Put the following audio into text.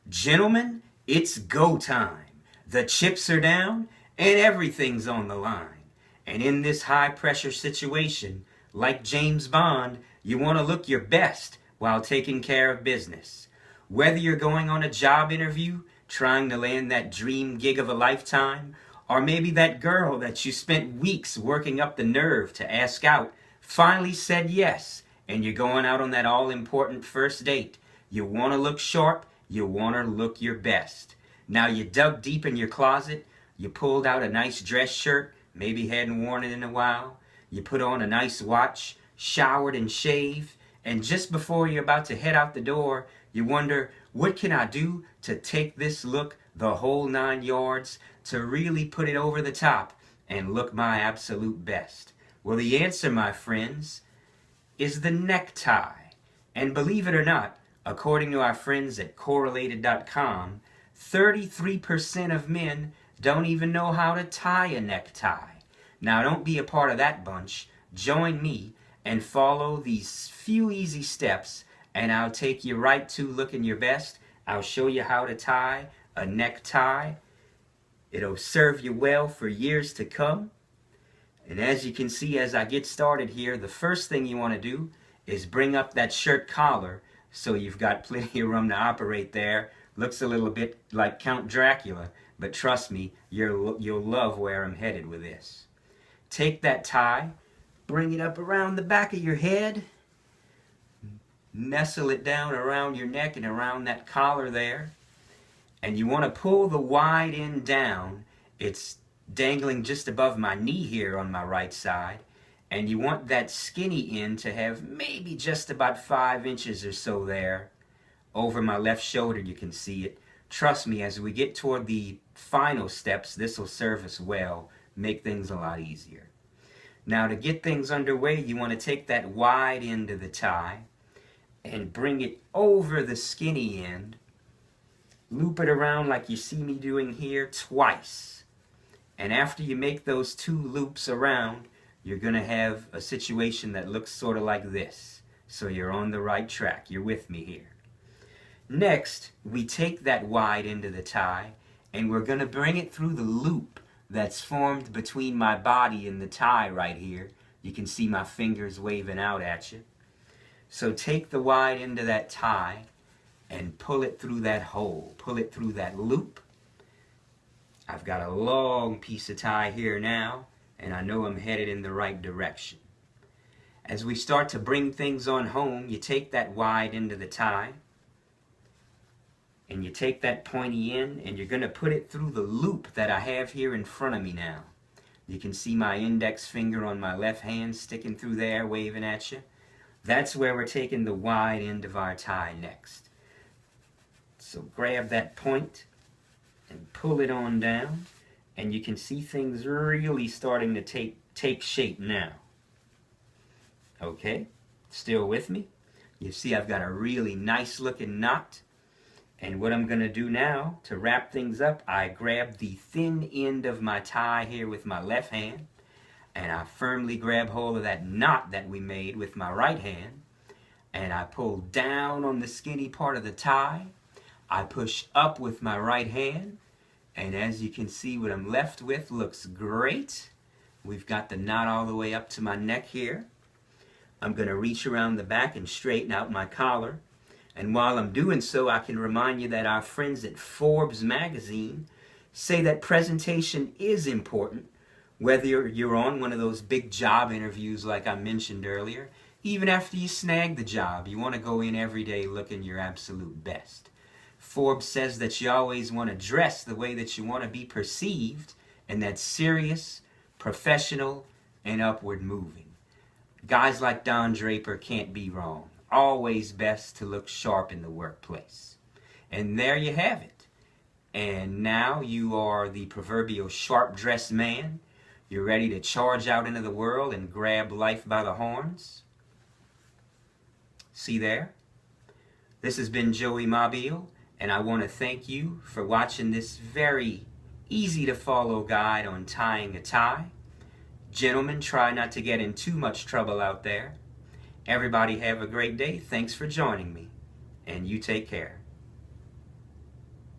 Gentlemen, it's go time. The chips are down and everything's on the line. And in this high pressure situation, like James Bond, you want to look your best while taking care of business. Whether you're going on a job interview, trying to land that dream gig of a lifetime, or maybe that girl that you spent weeks working up the nerve to ask out finally said yes, and you're going out on that all important first date. You want to look sharp, you want to look your best. Now you dug deep in your closet, you pulled out a nice dress shirt, maybe hadn't worn it in a while. You put on a nice watch, showered and shaved, and just before you're about to head out the door, you wonder, what can I do to take this look the whole 9 yards, to really put it over the top and look my absolute best? Well, the answer, my friends, is the necktie. And believe it or not, according to our friends at correlated.com, 33% of men don't even know how to tie a necktie. Now, don't be a part of that bunch. Join me and follow these few easy steps, and I'll take you right to looking your best. I'll show you how to tie a necktie. It'll serve you well for years to come. And as you can see, as I get started here, the first thing you want to do is bring up that shirt collar so you've got plenty of room to operate there. Looks a little bit like Count Dracula, but trust me, you'll love where I'm headed with this. Take that tie, bring it up around the back of your head, nestle it down around your neck and around that collar there, and you want to pull the wide end down. It's dangling just above my knee here on my right side, and you want that skinny end to have maybe just about 5 inches or so there. Over my left shoulder you can see it. Trust me, as we get toward the final steps, this will serve us well, make things a lot easier. Now, to get things underway, you want to take that wide end of the tie and bring it over the skinny end. Loop it around like you see me doing here twice. And after you make those 2 loops around, you're going to have a situation that looks sort of like this. So you're on the right track. You're with me here. Next, we take that wide end of the tie and we're going to bring it through the loop that's formed between my body and the tie right here. You can see my fingers waving out at you. So take the wide end of that tie and pull it through that hole. Pull it through that loop. I've got a long piece of tie here now, and I know I'm headed in the right direction. As we start to bring things on home, you take that wide end of the tie and you take that pointy end and you're going to put it through the loop that I have here in front of me now. You can see my index finger on my left hand sticking through there, waving at you. That's where we're taking the wide end of our tie next. So grab that point and pull it on down, and you can see things really starting to take shape now. Okay, still with me? You see I've got a really nice looking knot. And what I'm going to do now to wrap things up, I grab the thin end of my tie here with my left hand, and I firmly grab hold of that knot that we made with my right hand, and I pull down on the skinny part of the tie. I push up with my right hand, and as you can see, what I'm left with looks great. We've got the knot all the way up to my neck here. I'm going to reach around the back and straighten out my collar. And while I'm doing so, I can remind you that our friends at Forbes magazine say that presentation is important, whether you're on one of those big job interviews like I mentioned earlier. Even after you snag the job, you want to go in every day looking your absolute best. Forbes says that you always want to dress the way that you want to be perceived, and that's serious, professional, and upward moving. Guys like Don Draper can't be wrong. Always best to look sharp in the workplace. And there you have it. And now you are the proverbial sharp-dressed man. You're ready to charge out into the world and grab life by the horns. See there? This has been Joey Mobile, and I want to thank you for watching this very easy to follow guide on tying a tie. Gentlemen, try not to get in too much trouble out there. Everybody have a great day. Thanks for joining me, and you take care.